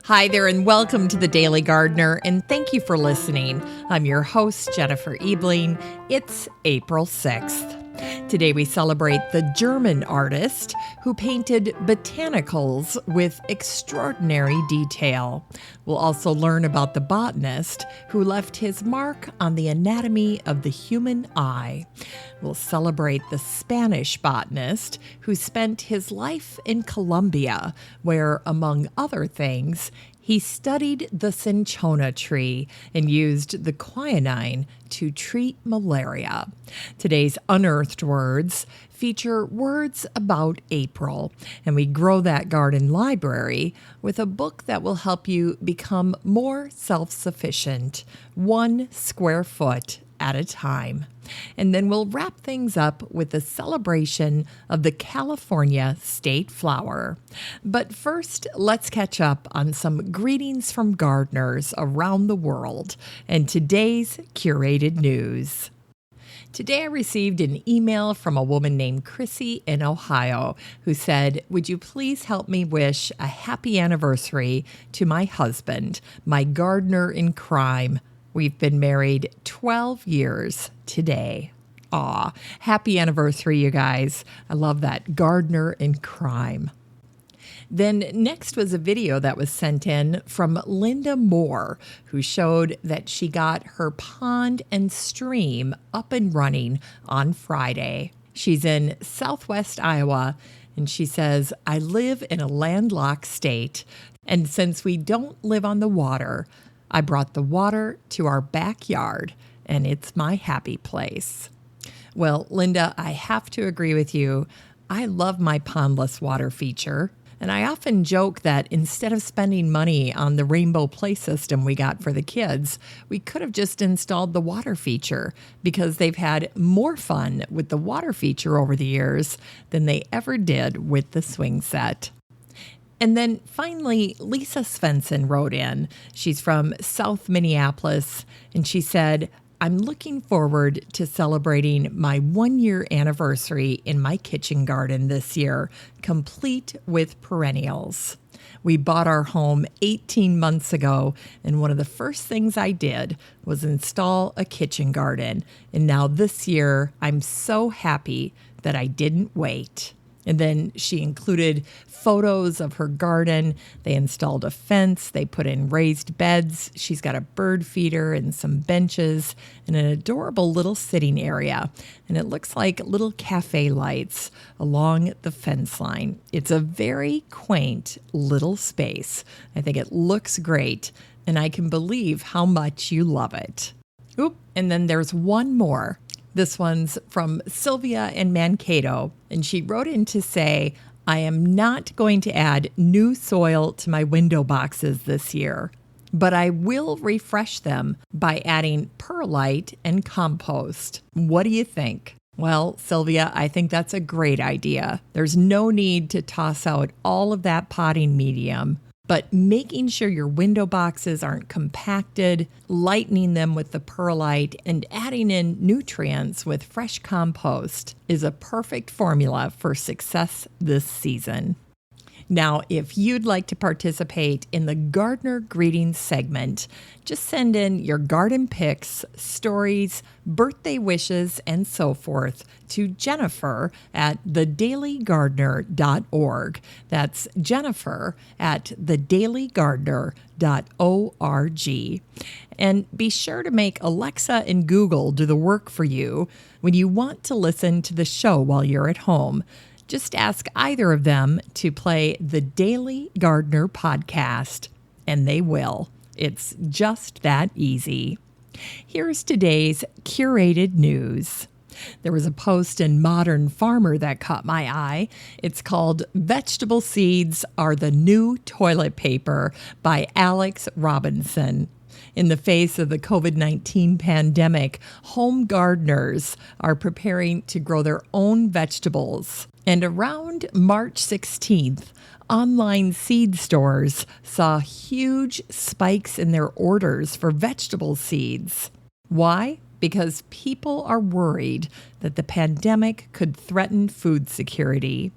Hi there, and welcome to the Daily Gardener, and thank you for listening. I'm your host, Jennifer Ebling. It's April 6th. Today we celebrate the German artist who painted botanicals with extraordinary detail. We'll also learn about the botanist who left his mark on the anatomy of the human eye. We'll celebrate the Spanish botanist who spent his life in Colombia, where, among other things, he studied the cinchona tree and used the quinine to treat malaria. Today's Unearthed Words feature words about April, and we grow that garden library with a book that will help you become more self-sufficient, 1 square foot at a time. And then we'll wrap things up with a celebration of the California state flower. But first, let's catch up on some greetings from gardeners around the world and today's curated news. Today I received an email from a woman named Chrissy in Ohio who said, "Would you please help me wish a happy anniversary to my husband, my gardener in crime. We've been married 12 years today." Aw, happy anniversary, you guys. I love that. Gardener in crime. Then next was a video that was sent in from Linda Moore, who showed that she got her pond and stream up and running on Friday. She's in southwest Iowa, and she says, "I live in a landlocked state, and since we don't live on the water, I brought the water to our backyard, and it's my happy place." Well, Linda, I have to agree with you. I love my pondless water feature, and I often joke that instead of spending money on the rainbow play system we got for the kids, we could have just installed the water feature because they've had more fun with the water feature over the years than they ever did with the swing set. And then finally, Lisa Svensson wrote in. She's from South Minneapolis, and she said, "I'm looking forward to celebrating my 1-year anniversary in my kitchen garden this year, complete with perennials. We bought our home 18 months ago, and one of the first things I did was install a kitchen garden. And now this year, I'm so happy that I didn't wait." And then she included photos of her garden. They installed a fence. They put in raised beds. She's got a bird feeder and some benches and an adorable little sitting area. And it looks like little cafe lights along the fence line. It's a very quaint little space. I think it looks great, and I can believe how much you love it. Oop, and then there's one more. This one's from Sylvia in Mankato, and she wrote in to say, "I am not going to add new soil to my window boxes this year, but I will refresh them by adding perlite and compost. What do you think?" Well, Sylvia, I think that's a great idea. There's no need to toss out all of that potting medium, but making sure your window boxes aren't compacted, lightening them with the perlite, and adding in nutrients with fresh compost is a perfect formula for success this season. Now, if you'd like to participate in the Gardener Greetings segment, just send in your garden pics, stories, birthday wishes, and so forth to Jennifer at thedailygardener.org. That's Jennifer at thedailygardener.org. And be sure to make Alexa and Google do the work for you when you want to listen to the show while you're at home. Just ask either of them to play the Daily Gardener podcast, and they will. It's just that easy. Here's today's curated news. There was a post in Modern Farmer that caught my eye. It's called "Vegetable Seeds Are the New Toilet Paper" by Alex Robinson. In the face of the COVID-19 pandemic, home gardeners are preparing to grow their own vegetables. And around March 16th, online seed stores saw huge spikes in their orders for vegetable seeds. Why? Because people are worried that the pandemic could threaten food security.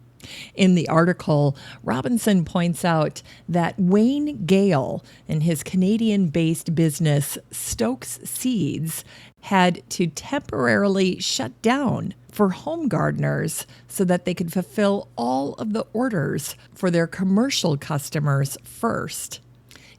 In the article, Robinson points out that Wayne Gale and his Canadian-based business Stokes Seeds had to temporarily shut down for home gardeners so that they could fulfill all of the orders for their commercial customers first.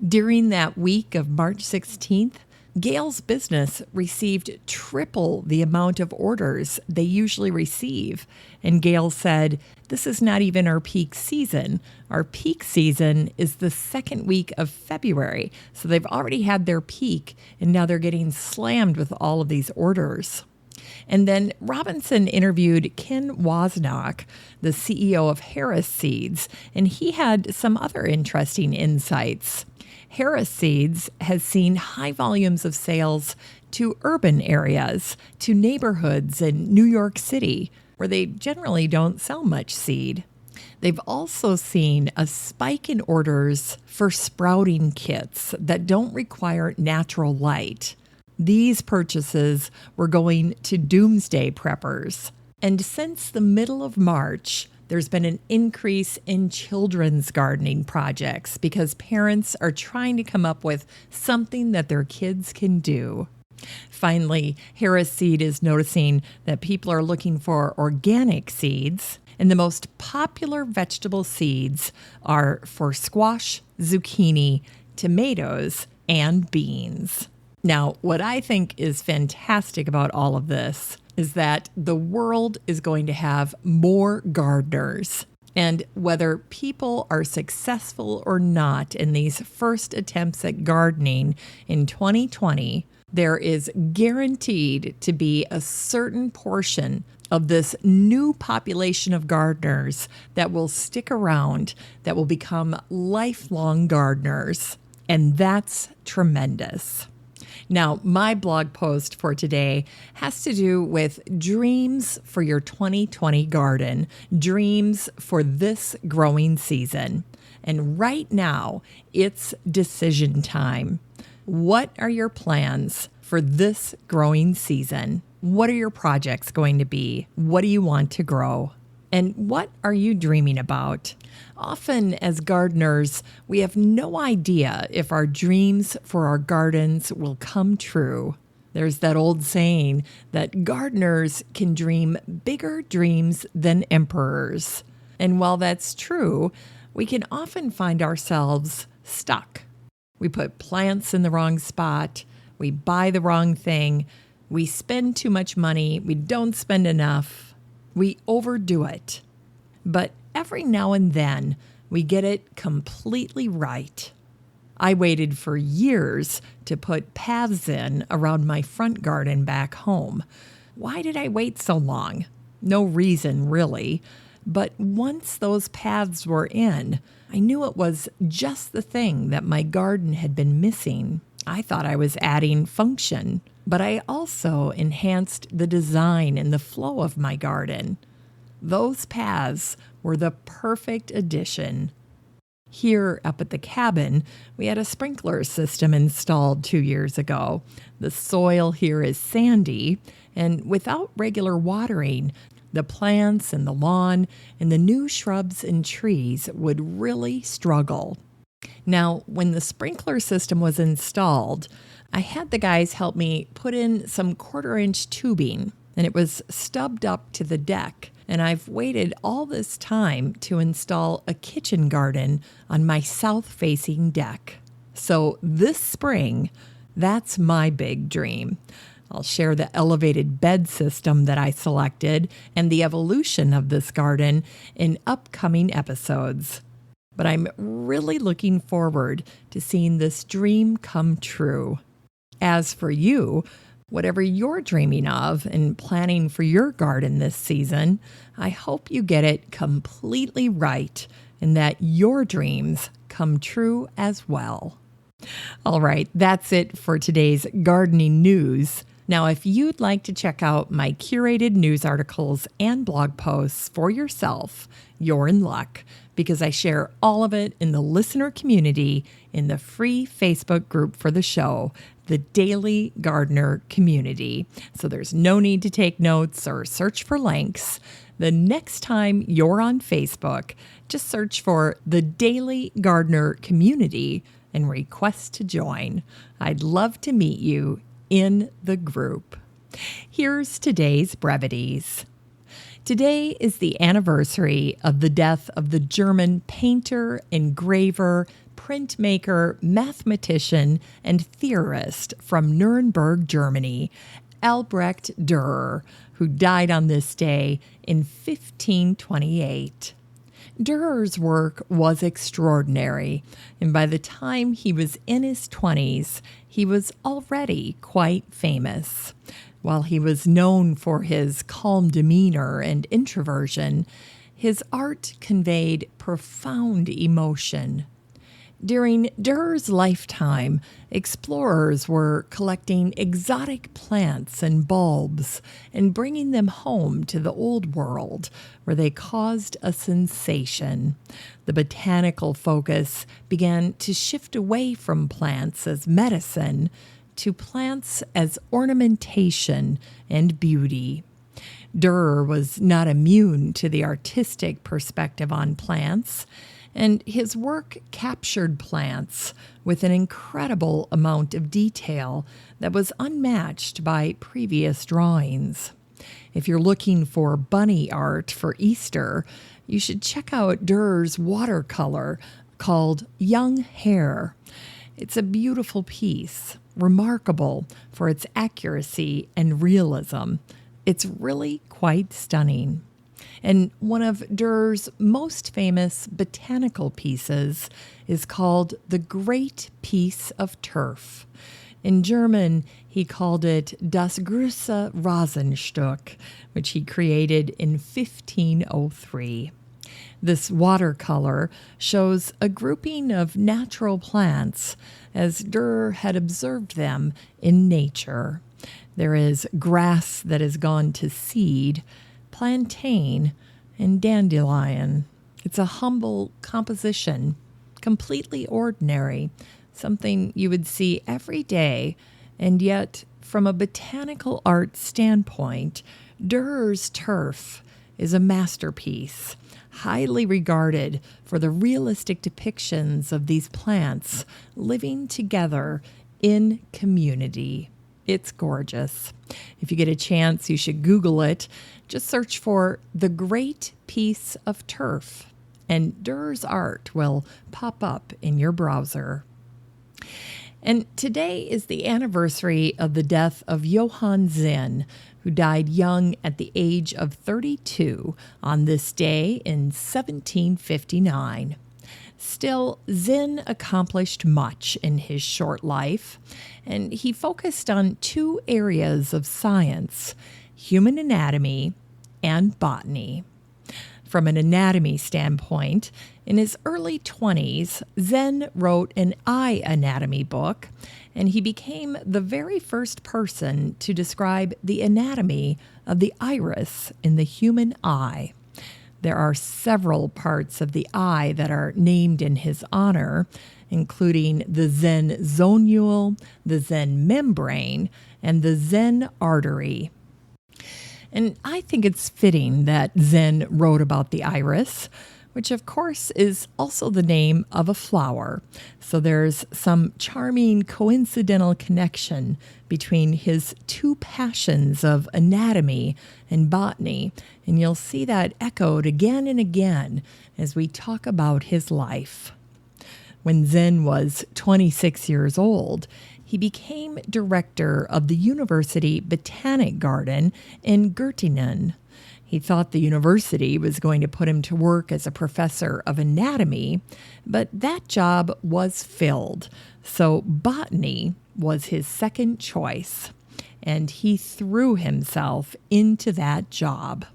During that week of March 16th, Gale's business received triple the amount of orders they usually receive. And Gale said, "This is not even our peak season. Our peak season is the second week of February." So they've already had their peak, and now they're getting slammed with all of these orders. And then Robinson interviewed Ken Wozniak, the CEO of Harris Seeds, and he had some other interesting insights. Harris Seeds has seen high volumes of sales to urban areas, to neighborhoods in New York City, where they generally don't sell much seed. They've also seen a spike in orders for sprouting kits that don't require natural light. These purchases were going to doomsday preppers. And since the middle of March, there's been an increase in children's gardening projects because parents are trying to come up with something that their kids can do. Finally, Harris Seed is noticing that people are looking for organic seeds, and the most popular vegetable seeds are for squash, zucchini, tomatoes, and beans. Now, what I think is fantastic about all of this is that the world is going to have more gardeners. And whether people are successful or not in these first attempts at gardening in 2020, there is guaranteed to be a certain portion of this new population of gardeners that will stick around, that will become lifelong gardeners. And that's tremendous. Now, my blog post for today has to do with dreams for your 2020 garden, dreams for this growing season. And right now, it's decision time. What are your plans for this growing season? What are your projects going to be? What do you want to grow? And what are you dreaming about? Often as gardeners, we have no idea if our dreams for our gardens will come true. There's that old saying that gardeners can dream bigger dreams than emperors. And while that's true, we can often find ourselves stuck. We put plants in the wrong spot. We buy the wrong thing. We spend too much money. We don't spend enough. We overdo it. But every now and then, we get it completely right. I waited for years to put paths in around my front garden back home. Why did I wait so long? No reason, really. But once those paths were in, I knew it was just the thing that my garden had been missing. I thought I was adding function, but I also enhanced the design and the flow of my garden. Those paths were the perfect addition. Here up at the cabin, we had a sprinkler system installed 2 years ago. The soil here is sandy, and without regular watering, the plants and the lawn and the new shrubs and trees would really struggle. Now, when the sprinkler system was installed, I had the guys help me put in some 1/4-inch tubing, and it was stubbed up to the deck. And I've waited all this time to install a kitchen garden on my south-facing deck. So this spring, that's my big dream. I'll share the elevated bed system that I selected and the evolution of this garden in upcoming episodes. But I'm really looking forward to seeing this dream come true. As for you, whatever you're dreaming of and planning for your garden this season, I hope you get it completely right and that your dreams come true as well. All right, that's it for today's gardening news. Now, if you'd like to check out my curated news articles and blog posts for yourself, you're in luck because I share all of it in the listener community in the free Facebook group for the show, the Daily Gardener Community. So there's no need to take notes or search for links. the next time you're on Facebook, just search for the Daily Gardener Community and request to join. I'd love to meet you in the group. Here's today's brevities. Today is the anniversary of the death of the German painter, engraver, printmaker, mathematician, and theorist from Nuremberg, Germany, Albrecht Dürer, who died on this day in 1528. Dürer's work was extraordinary, and by the time he was in his 20s, he was already quite famous. While he was known for his calm demeanor and introversion, his art conveyed profound emotion. During Dürer's lifetime, explorers were collecting exotic plants and bulbs and bringing them home to the Old World, where they caused a sensation. The botanical focus began to shift away from plants as medicine to plants as ornamentation and beauty. Dürer was not immune to the artistic perspective on plants, and his work captured plants with an incredible amount of detail that was unmatched by previous drawings. If you're looking for bunny art for Easter, you should check out Dürer's watercolor called Young Hare. It's a beautiful piece, remarkable for its accuracy and realism. It's really quite stunning. And one of Dürer's most famous botanical pieces is called The Great Piece of Turf. In German, he called it Das große Rasenstück, which he created in 1503. This watercolor shows a grouping of natural plants as Dürer had observed them in nature. There is grass that has gone to seed, plantain, and dandelion. It's a humble composition, completely ordinary, something you would see every day, and yet, from a botanical art standpoint, Dürer's turf is a masterpiece, highly regarded for the realistic depictions of these plants living together in community. It's gorgeous. If you get a chance, you should Google it. Just search for The Great Piece of Turf, and Dürer's art will pop up in your browser. And today is the anniversary of the death of Johan, who died young at the age of 32 on this day in 1759. Still, Zinn accomplished much in his short life, and he focused on two areas of science: human anatomy and botany. From an anatomy standpoint, in his early 20s, Zinn wrote an eye anatomy book, and he became the very first person to describe the anatomy of the iris in the human eye. There are several parts of the eye that are named in his honor, including the Zinn zonule, the Zinn membrane, and the Zinn artery. And I think it's fitting that Zinn wrote about the iris, which of course is also the name of a flower. So there's some charming coincidental connection between his two passions of anatomy and botany, and you'll see that echoed again and again as we talk about his life. When Zinn was 26 years old, he became director of the University Botanic Garden in Göttingen. He thought the university was going to put him to work as a professor of anatomy, but that job was filled, so botany was his second choice, and he threw himself into that job.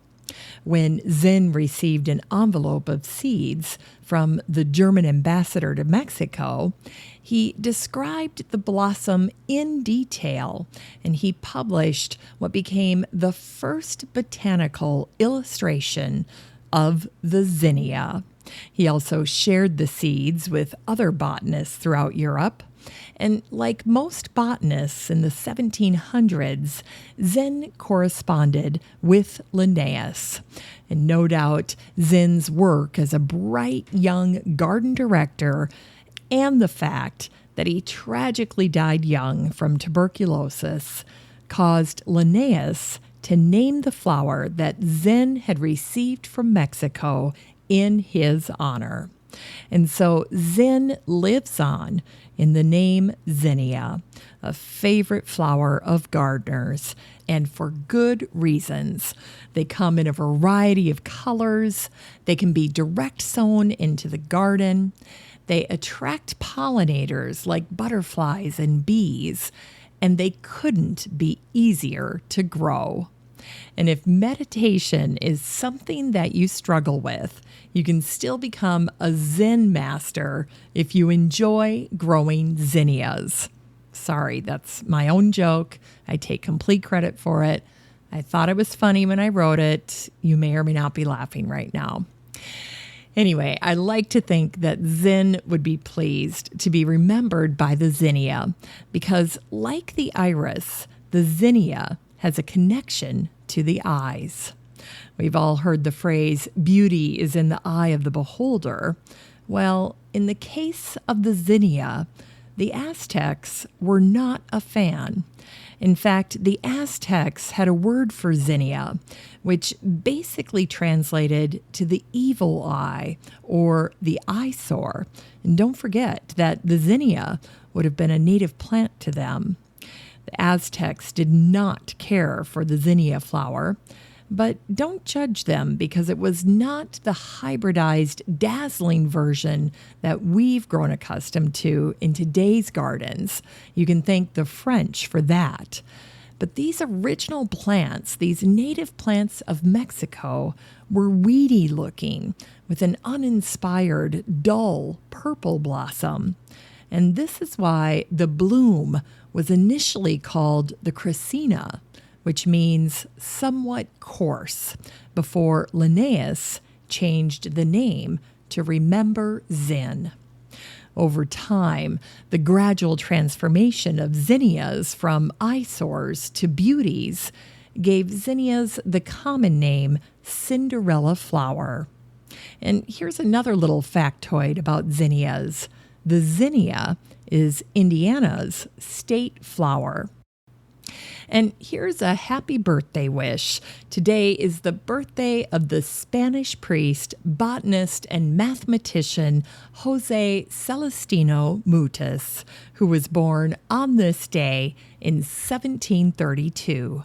When Zinn received an envelope of seeds from the German ambassador to Mexico, he described the blossom in detail, and he published what became the first botanical illustration of the zinnia. He also shared the seeds with other botanists throughout Europe, And like most botanists in the 1700s, Zinn corresponded with Linnaeus. And no doubt Zinn's work as a bright young garden director and the fact that he tragically died young from tuberculosis caused Linnaeus to name the flower that Zinn had received from Mexico in his honor. And so Zinn lives on in the name zinnia, a favorite flower of gardeners, and for good reasons. They come in a variety of colors. They can be direct sown into the garden. They attract pollinators like butterflies and bees, and they couldn't be easier to grow. And if meditation is something that you struggle with, you can still become a Zen master if you enjoy growing zinnias. Sorry, that's my own joke. I take complete credit for it. I thought it was funny when I wrote it. You may or may not be laughing right now. Anyway, I like to think that Zen would be pleased to be remembered by the zinnia because, like the iris, the zinnia has a connection to the eyes. We've all heard the phrase, beauty is in the eye of the beholder. Well, in the case of the zinnia, the Aztecs were not a fan. In fact, the Aztecs had a word for zinnia, which basically translated to the evil eye or the eyesore. And don't forget that the zinnia would have been a native plant to them. The Aztecs did not care for the zinnia flower, but don't judge them because it was not the hybridized, dazzling version that we've grown accustomed to in today's gardens. You can thank the French for that. But these original plants, these native plants of Mexico, were weedy looking with an uninspired, dull purple blossom. And this is why the bloom was initially called the Crescina, which means somewhat coarse, before Linnaeus changed the name to remember Zen. Over time, the gradual transformation of zinnias from eyesores to beauties gave zinnias the common name Cinderella flower. And here's another little factoid about zinnias. The zinnia is Indiana's state flower. And here's a happy birthday wish. Today is the birthday of the Spanish priest, botanist, and mathematician Jose Celestino Mutis, who was born on this day in 1732.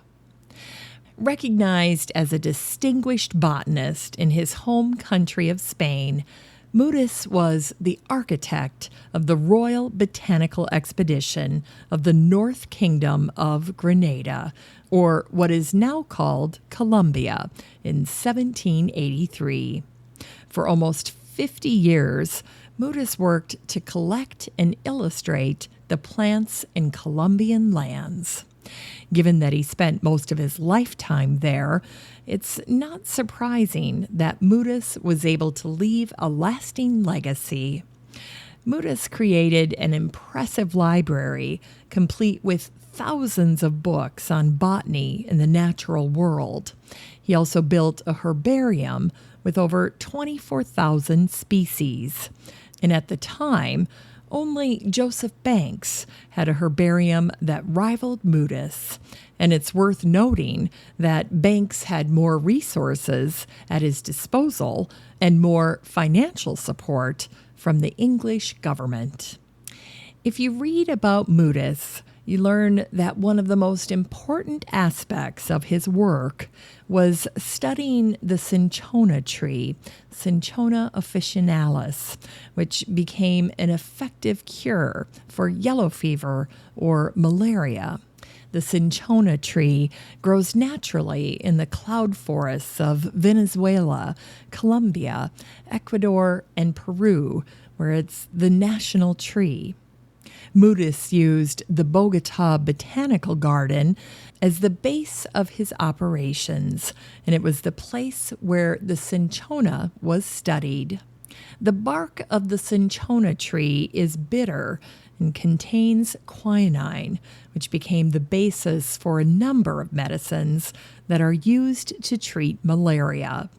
Recognized as a distinguished botanist in his home country of Spain, Mutis was the architect of the Royal Botanical Expedition of the North Kingdom of Grenada, or what is now called Colombia, in 1783. For almost 50 years, Mutis worked to collect and illustrate the plants in Colombian lands. Given that he spent most of his lifetime there, it's not surprising that Mutis was able to leave a lasting legacy. Mutis created an impressive library, complete with thousands of books on botany and the natural world. He also built a herbarium with over 24,000 species. And at the time, only Joseph Banks had a herbarium that rivaled Mutis, and it's worth noting that Banks had more resources at his disposal and more financial support from the English government. If you read about Mutis, you learn that one of the most important aspects of his work was studying the cinchona tree, Cinchona officinalis, which became an effective cure for yellow fever or malaria. The cinchona tree grows naturally in the cloud forests of Venezuela, Colombia, Ecuador, and Peru, where it's the national tree. Mutis used the Bogota Botanical Garden as the base of his operations, and it was the place where the cinchona was studied. The bark of the cinchona tree is bitter, and contains quinine, which became the basis for a number of medicines that are used to treat malaria.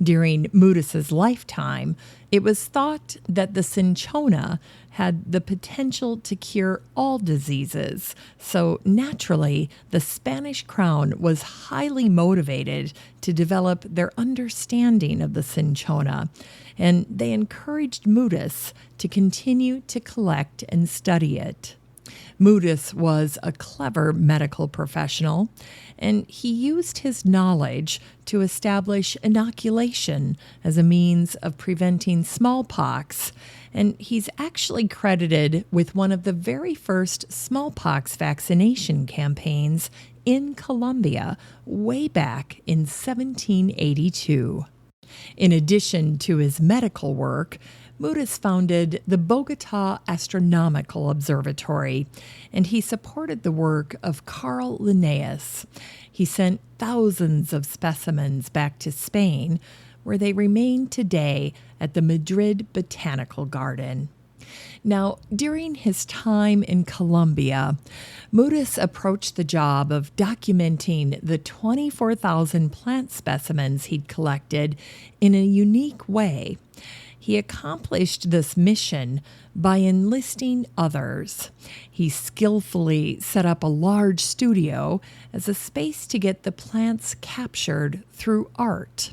During Mudis's lifetime, it was thought that the cinchona had the potential to cure all diseases, so naturally, the Spanish crown was highly motivated to develop their understanding of the cinchona, and they encouraged Mudis to continue to collect and study it. Mudis was a clever medical professional, and he used his knowledge to establish inoculation as a means of preventing smallpox, and he's actually credited with one of the very first smallpox vaccination campaigns in Colombia way back in 1782. In addition to his medical work, Mudis founded the Bogota Astronomical Observatory, and he supported the work of Carl Linnaeus. He sent thousands of specimens back to Spain, where they remain today at the Madrid Botanical Garden. Now, during his time in Colombia, Mudis approached the job of documenting the 24,000 plant specimens he'd collected in a unique way. He accomplished this mission by enlisting others. He skillfully set up a large studio as a space to get the plants captured through art.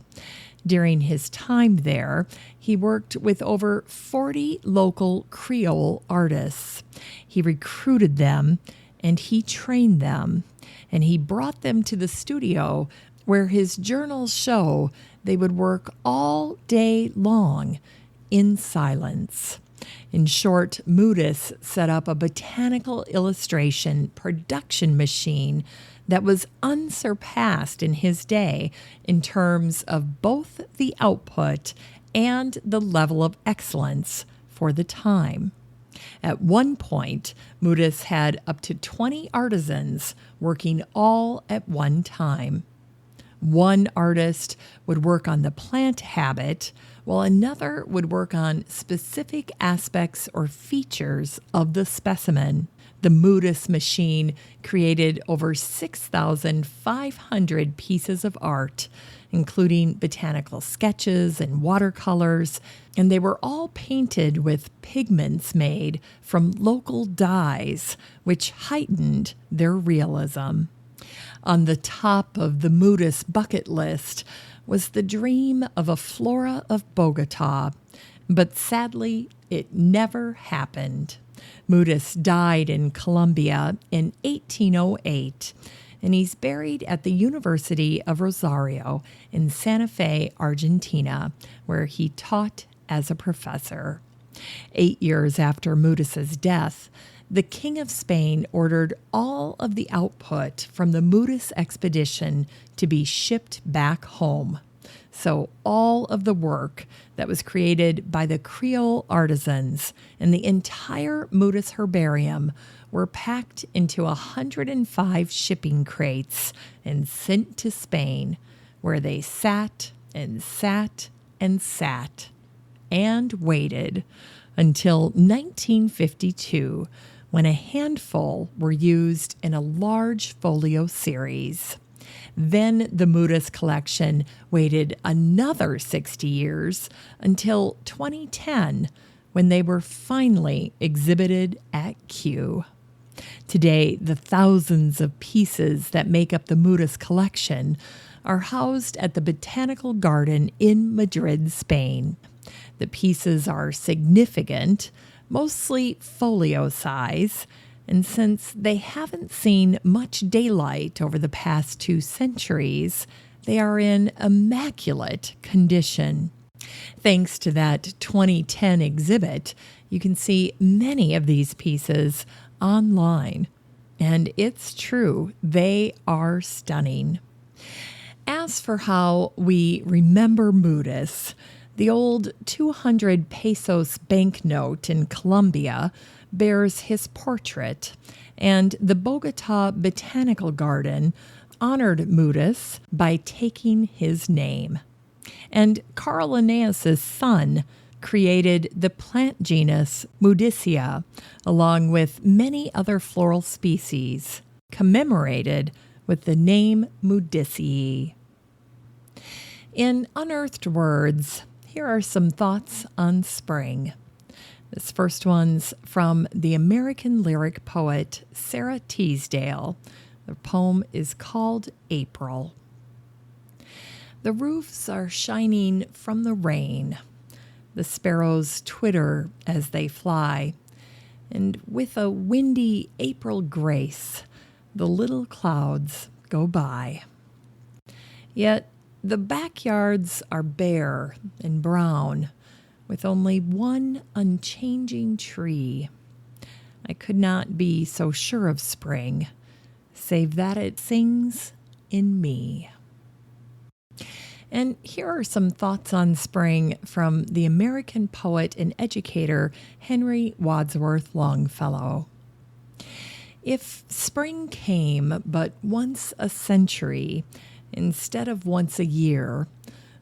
During his time there, he worked with over 40 local Creole artists. He recruited them and he trained them, and he brought them to the studio where his journals show they would work all day long in silence. In short, Mudis set up a botanical illustration production machine that was unsurpassed in his day in terms of both the output and the level of excellence for the time. At one point, Mudis had up to 20 artisans working all at one time. One artist would work on the plant habit, while another would work on specific aspects or features of the specimen. The Mudis machine created over 6,500 pieces of art, including botanical sketches and watercolors, and they were all painted with pigments made from local dyes, which heightened their realism. On the top of the Mudis bucket list was the dream of a flora of Bogota, but sadly, it never happened. Mudis died in Colombia in 1808, and he's buried at the University of Rosario in Santa Fe, Argentina, where he taught as a professor. 8 years after Mudis's death, the King of Spain ordered all of the output from the Mudis expedition to be shipped back home. So all of the work that was created by the Creole artisans and the entire Mudis herbarium were packed into 105 shipping crates and sent to Spain, where they sat and sat and sat and waited until 1952, when a handful were used in a large folio series. Then the Mudis collection waited another 60 years until 2010, when they were finally exhibited at Kew. Today, the thousands of pieces that make up the Mudis collection are housed at the Botanical Garden in Madrid, Spain. The pieces are significant, mostly folio size, and since they haven't seen much daylight over the past 2 centuries, they are in immaculate condition. Thanks to that 2010 exhibit, you can see many of these pieces online, and it's true, they are stunning. As for how we remember Mudis, the old 200 pesos banknote in Colombia bears his portrait, and the Bogota Botanical Garden honored Mudis by taking his name. And Carl Linnaeus' son created the plant genus Mudicea, along with many other floral species, commemorated with the name Mudicea. In Unearthed Words, here are some thoughts on spring. This first one's from the American lyric poet Sarah Teasdale. The poem is called April. The roofs are shining from the rain. The sparrows twitter as they fly. And with a windy April grace, the little clouds go by. Yet the backyards are bare and brown, with only one unchanging tree. I could not be so sure of spring, save that it sings in me. And here are some thoughts on spring from the American poet and educator Henry Wadsworth Longfellow. If spring came but once a century instead of once a year,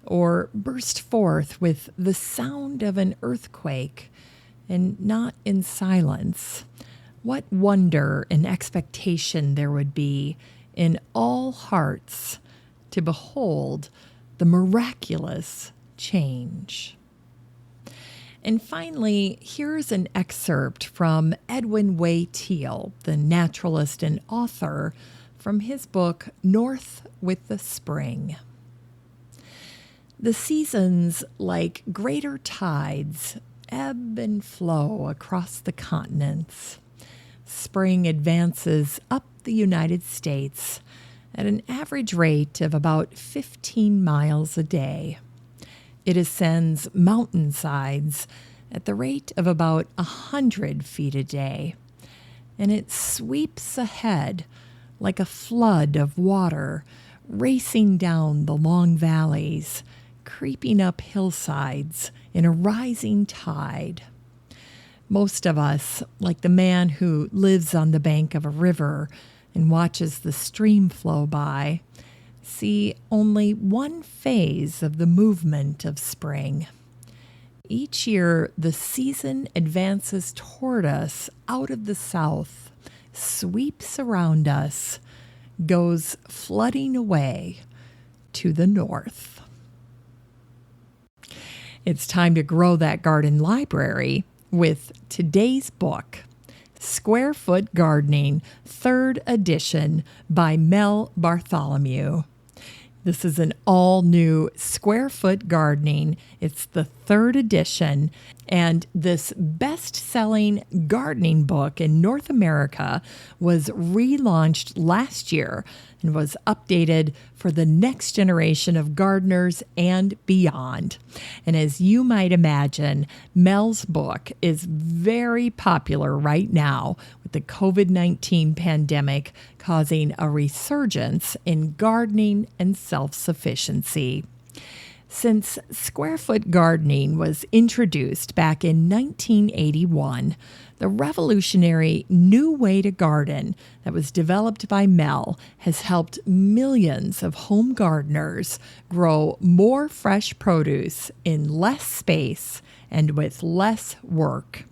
or burst forth with the sound of an earthquake and not in silence, what wonder and expectation there would be in all hearts to behold the miraculous change. And finally, here's an excerpt from Edwin Way Teale, the naturalist and author, from his book, North with the Spring. The seasons, like greater tides, ebb and flow across the continents. Spring advances up the United States at an average rate of about 15 miles a day. It ascends mountainsides at the rate of about 100 feet a day, and it sweeps ahead like a flood of water racing down the long valleys, creeping up hillsides in a rising tide. Most of us, like the man who lives on the bank of a river and watches the stream flow by, see only one phase of the movement of spring. Each year, the season advances toward us out of the south, sweeps around us, goes flooding away to the north. It's time to grow that garden library with today's book, Square Foot Gardening, 3rd edition by Mel Bartholomew. This is an all-new Square Foot Gardening. It's the 3rd edition, and this best-selling gardening book in North America was relaunched last year and was updated for the next generation of gardeners and beyond. And as you might imagine, Mel's book is very popular right now with the COVID-19 pandemic causing a resurgence in gardening and self-sufficiency. Since Square Foot Gardening was introduced back in 1981, the revolutionary new way to garden that was developed by Mel has helped millions of home gardeners grow more fresh produce in less space and with less work.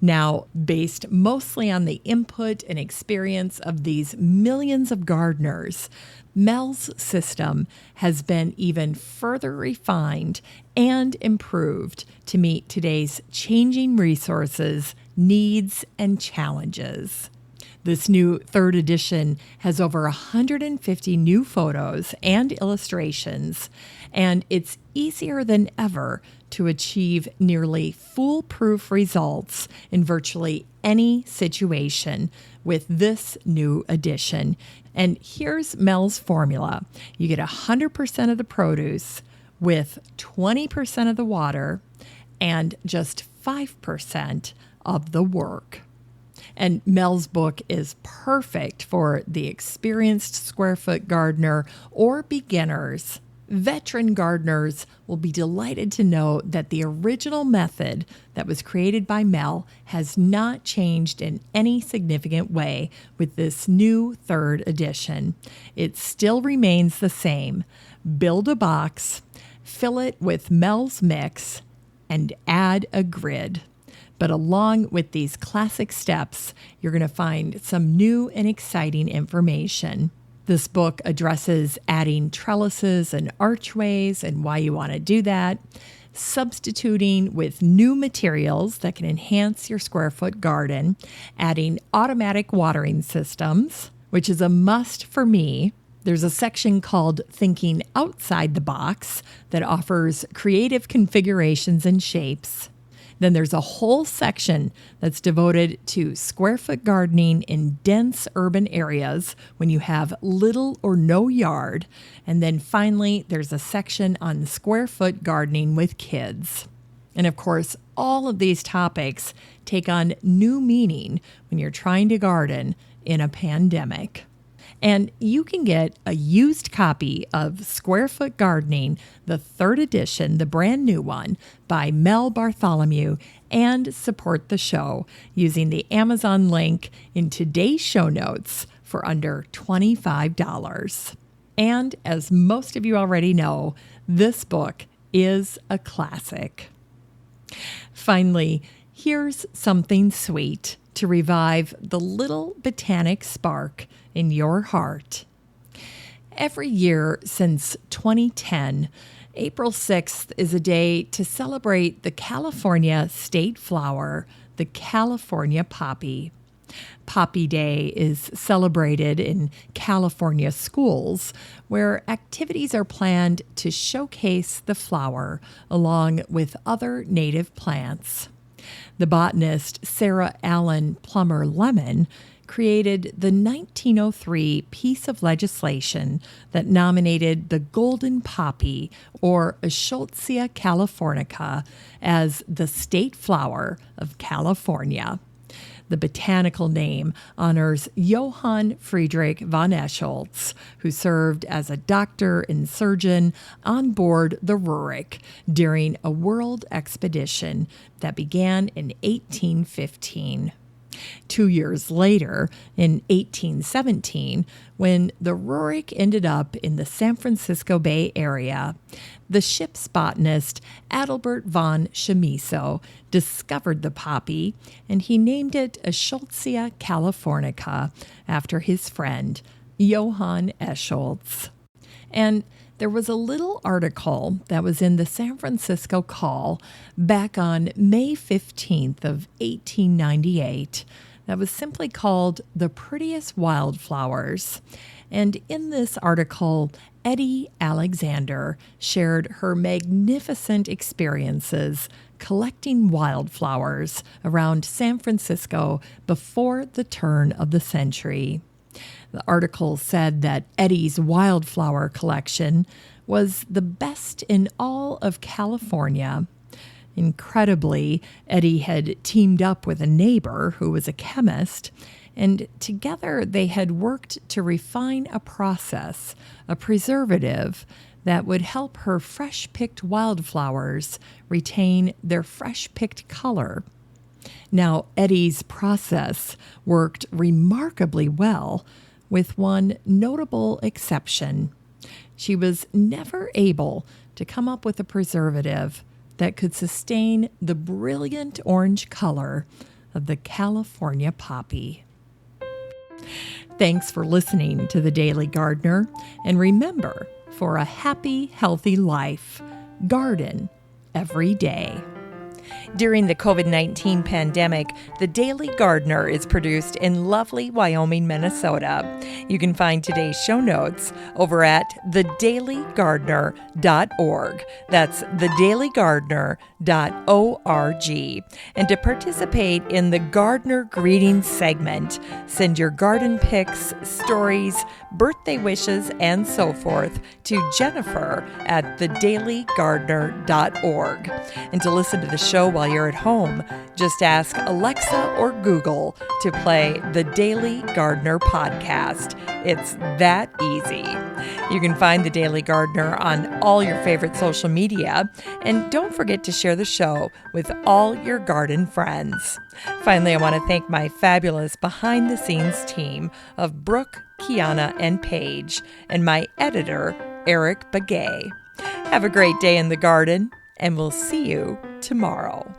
Now, based mostly on the input and experience of these millions of gardeners, Mel's system has been even further refined and improved to meet today's changing resources, needs, and challenges. This new 3rd edition has over 150 new photos and illustrations, and it's easier than ever to achieve nearly foolproof results in virtually any situation with this new edition. And here's Mel's formula. You get 100% of the produce with 20% of the water and just 5% of the work. And Mel's book is perfect for the experienced square foot gardener or beginners. Veteran gardeners will be delighted to know that the original method that was created by Mel has not changed in any significant way with this new 3rd edition. It still remains the same. Build a box, fill it with Mel's mix, and add a grid. But along with these classic steps, you're going to find some new and exciting information. This book addresses adding trellises and archways and why you want to do that, substituting with new materials that can enhance your square foot garden, adding automatic watering systems, which is a must for me. There's a section called Thinking Outside the Box that offers creative configurations and shapes. Then there's a whole section that's devoted to square foot gardening in dense urban areas when you have little or no yard. And then finally, there's a section on square foot gardening with kids. And of course, all of these topics take on new meaning when you're trying to garden in a pandemic. And you can get a used copy of Square Foot Gardening, the 3rd edition, the brand new one, by Mel Bartholomew, and support the show using the Amazon link in today's show notes for under $25. And as most of you already know, this book is a classic. Finally, here's something sweet to revive the little botanic spark in your heart. Every year since 2010, April 6th is a day to celebrate the California state flower, the California poppy. Poppy Day is celebrated in California schools, where activities are planned to showcase the flower along with other native plants. The botanist Sarah Allen Plummer Lemon created the 1903 piece of legislation that nominated the golden poppy, or Eschscholtzia californica, as the state flower of California. The botanical name honors Johan Friedrich von Eschscholtz, who served as a doctor and surgeon on board the Rurik during a world expedition that began in 1815. 2 years later, in 1817, when the Rurik ended up in the San Francisco Bay Area, the ship's botanist Albrecht von Chamisso discovered the poppy, and he named it Eschscholtzia californica after his friend, Johann Eschscholtz. And there was a little article that was in the San Francisco Call back on May 15th of 1898 that was simply called The Prettiest Wildflowers. And in this article, Eddie Alexander shared her magnificent experiences collecting wildflowers around San Francisco before the turn of the century. The article said that Eddie's wildflower collection was the best in all of California. Incredibly, Eddie had teamed up with a neighbor who was a chemist, and together they had worked to refine a process, a preservative, that would help her fresh-picked wildflowers retain their fresh-picked color. Now, Eddie's process worked remarkably well, with one notable exception. She was never able to come up with a preservative that could sustain the brilliant orange color of the California poppy. Thanks for listening to The Daily Gardener, and remember, for a happy, healthy life, garden every day. During the COVID-19 pandemic, The Daily Gardener is produced in lovely Wyoming, Minnesota. You can find today's show notes over at thedailygardener.org. That's thedailygardener.org. And to participate in the Gardener Greetings segment, send your garden pics, stories, birthday wishes, and so forth to Jennifer at thedailygardener.org. And to listen to the show while you're at home, just ask Alexa or Google to play the Daily Gardener podcast. It's that easy. You can find the Daily Gardener on all your favorite social media, and don't forget to share the show with all your garden friends. Finally, I want to thank my fabulous behind-the-scenes team of Brooke, Kiana, and Paige, and my editor, Eric Begay. Have a great day in the garden, and we'll see you tomorrow.